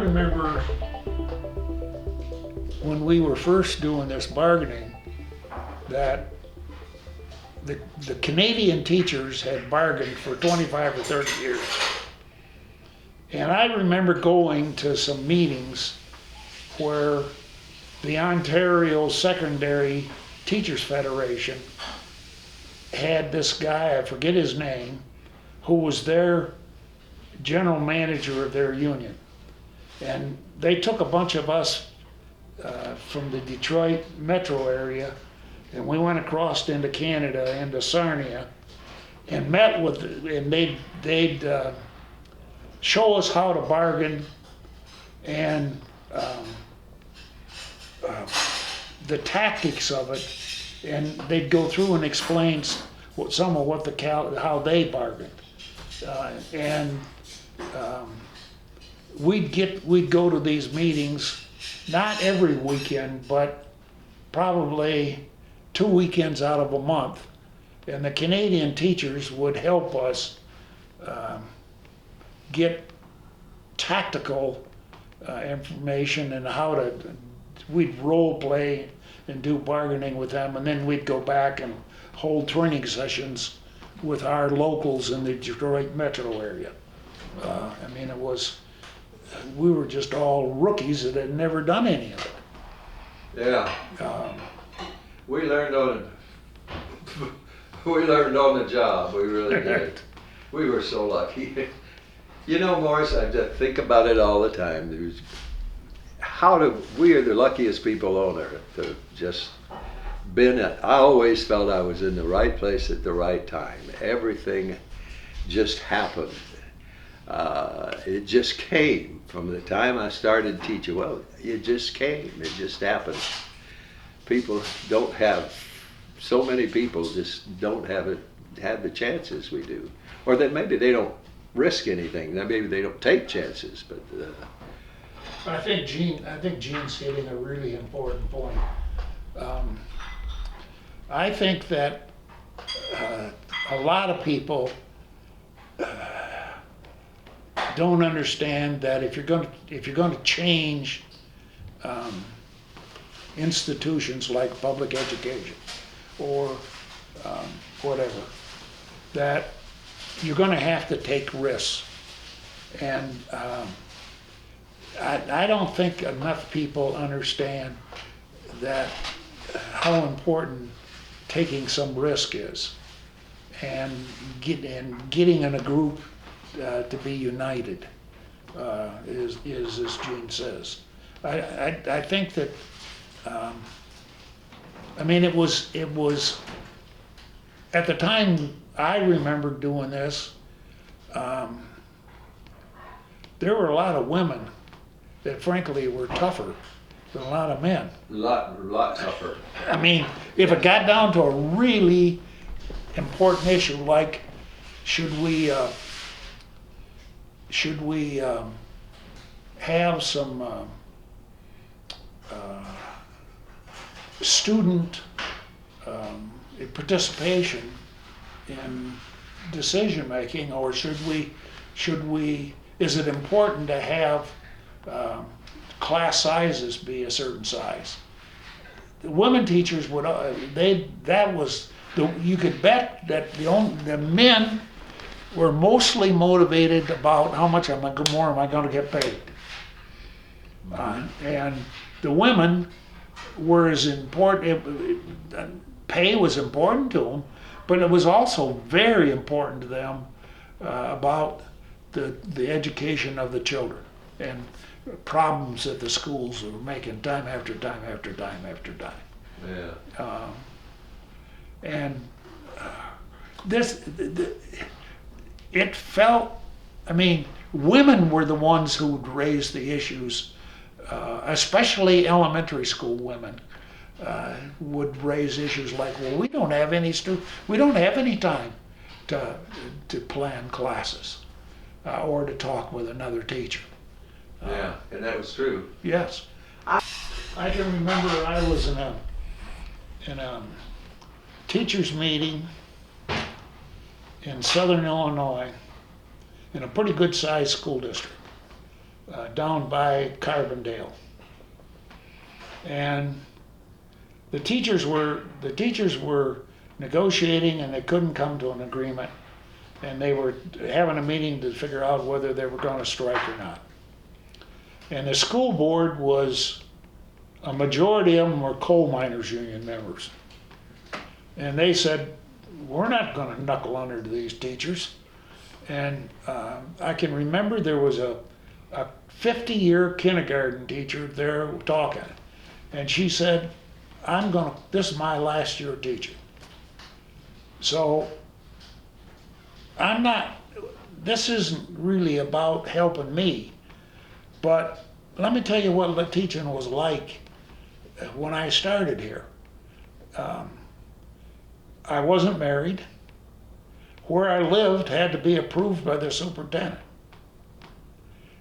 remember when we were first doing this bargaining, that the Canadian teachers had bargained for 25 or 30 years. And I remember going to some meetings where the Ontario Secondary Teachers Federation had this guy, I forget his name, who was their general manager of their union. And they took a bunch of us from the Detroit metro area, and we went across into Canada, into Sarnia, and met with, and they'd show us how to bargain, and the tactics of it, and they'd go through and explain some of what how they bargained, we'd go to these meetings, not every weekend, but probably 2 weekends out of a month, and the Canadian teachers would help us get tactical information and how to, we'd role play and do bargaining with them, and then we'd go back and hold training sessions with our locals in the Detroit metro area. I mean, we were just all rookies that had never done any of it. Yeah. We learned on the job, we really did. We were so lucky. You know, Morris, I just think about it all the time. We are the luckiest people on earth to just I always felt I was in the right place at the right time. Everything just happened. It just came from the time I started teaching. Well, it just came. It just happened. So many people just don't have the chances we do. Or that maybe they don't risk anything. Maybe they don't take chances, but I think Gene's hitting a really important point. I think that a lot of people don't understand that if you're going to change institutions like public education or whatever, that you're going to have to take risks. And I don't think enough people understand that how important taking some risk is, and getting in a group to be united is as Gene says. I think that I mean, it was at the time I remember doing this, there were a lot of women that frankly were tougher than a lot of men. a lot tougher. I mean, if it got down to a really important issue like should we have some student participation in decision making, or should we is it important to have class sizes be a certain size? The women teachers would you could bet that the men were mostly motivated about how much more am I going to get paid, and the women were as important. Pay was important to them, but it was also very important to them about the education of the children and problems that the schools were making time after time after time after time. Yeah. It felt, I mean, women were the ones who would raise the issues, especially elementary school women would raise issues like, well, we don't have any time to plan classes or to talk with another teacher. Yeah, and that was true. Yes. I can remember I was in a teachers meeting in Southern Illinois in a pretty good sized school district. down by Carbondale. And the teachers were negotiating, and they couldn't come to an agreement, and they were having a meeting to figure out whether they were going to strike or not. And the school board was, a majority of them were coal miners union members, and they said, we're not going to knuckle under to these teachers. And I can remember there was a 50-year kindergarten teacher there talking, and she said, this is my last year teaching. So this isn't really about helping me, but let me tell you what the teaching was like when I started here. I wasn't married. Where I lived had to be approved by the superintendent.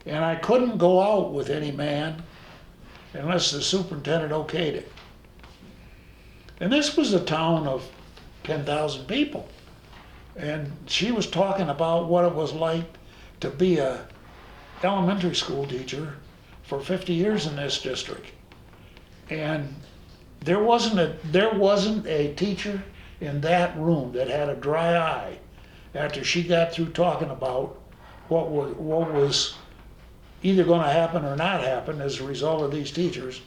And I couldn't go out with any man unless the superintendent okayed it. And this was a town of 10,000 people. And she was talking about what it was like to be a elementary school teacher for 50 years in this district. And there wasn't a teacher in that room that had a dry eye after she got through talking about what was either going to happen or not happen as a result of these teachers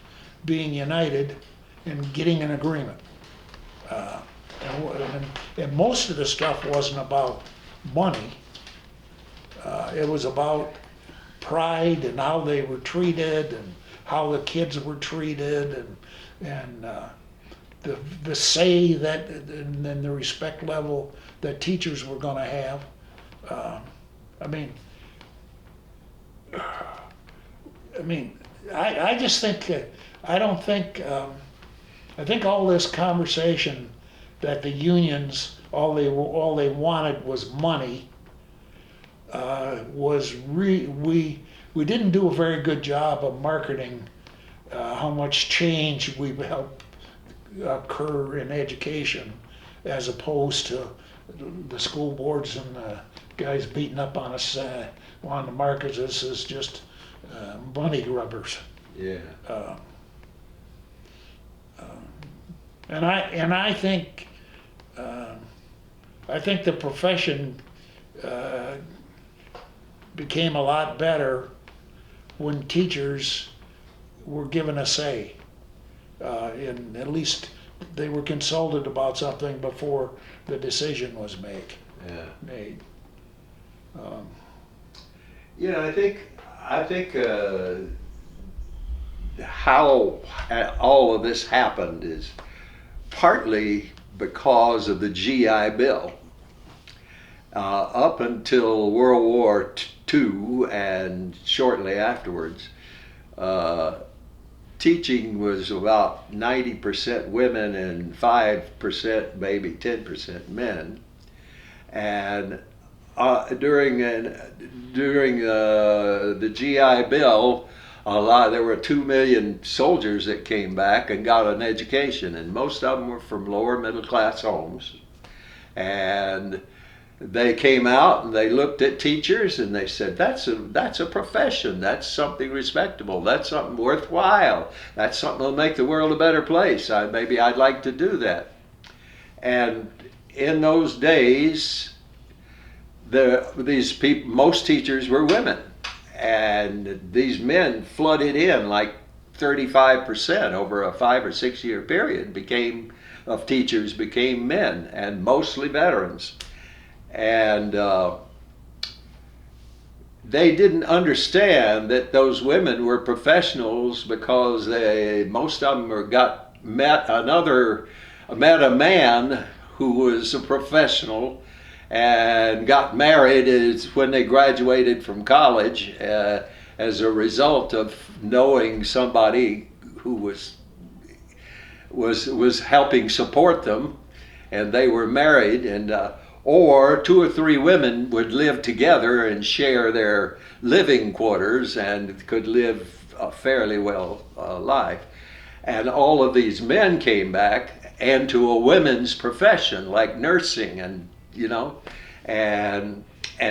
being united and getting an agreement. And most of the stuff wasn't about money. It was about pride and how they were treated and how the kids were treated and the say that and the respect level that teachers were going to have. I just think I think all this conversation that the unions all they wanted was money we didn't do a very good job of marketing how much change we helped occur in education, as opposed to the school boards and the guys beating up on us on the markets. This is just money grubbers. Yeah. And I think the profession became a lot better when teachers were given a say. And at least they were consulted about something before the decision was made. Yeah, I think how all of this happened is partly because of the GI Bill. Up until World War II and shortly afterwards, teaching was about 90% women and 5%, maybe 10% men. And during the GI Bill, there were 2 million soldiers that came back and got an education, and most of them were from lower middle class homes. And they came out and they looked at teachers and they said, that's a profession, that's something respectable, that's something worthwhile, that's something that'll make the world a better place. Maybe I'd like to do that. And in those days, most teachers were women, and these men flooded in like 35% over a 5 or 6 year period of teachers became men, and mostly veterans. And they didn't understand that those women were professionals because most of them met a man who was a professional and got married when they graduated from college as a result of knowing somebody who was helping support them, and they were married. And or 2 or 3 women would live together and share their living quarters and could live a fairly well life. And all of these men came back into a women's profession like nursing and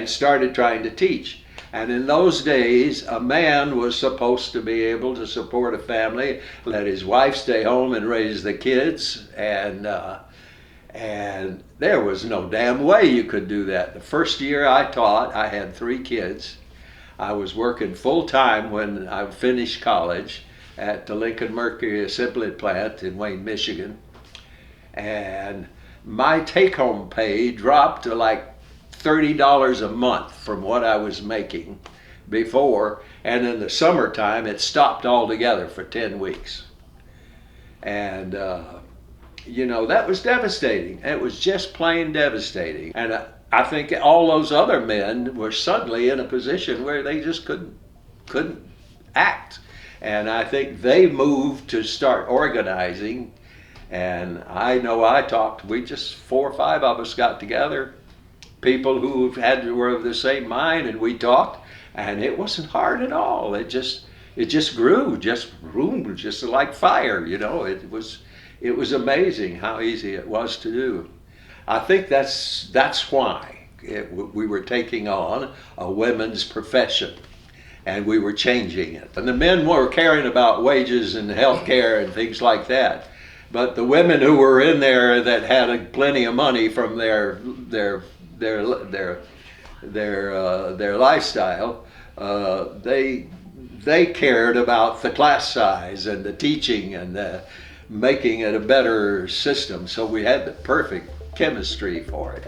started trying to teach. And in those days, a man was supposed to be able to support a family, let his wife stay home and raise the kids, and there was no damn way you could do that. The first year I taught, I had 3 kids. I was working full time when I finished college at the Lincoln Mercury Assembly Plant in Wayne, Michigan. And my take-home pay dropped to like $30 a month from what I was making before. And in the summertime, it stopped altogether for 10 weeks. And that was devastating. It was just plain devastating. And I think all those other men were suddenly in a position where they just couldn't act. And I think they moved to start organizing. And I know we just 4 or 5 of us got together, people who were of the same mind, and we talked, and it wasn't hard at all. It just grew, just like fire, It was amazing how easy it was to do. I think that's why we were taking on a women's profession, and we were changing it. And the men were caring about wages and health care and things like that. But the women who were in there that had plenty of money from their lifestyle, they cared about the class size and the teaching and making it a better system. So we had the perfect chemistry for it.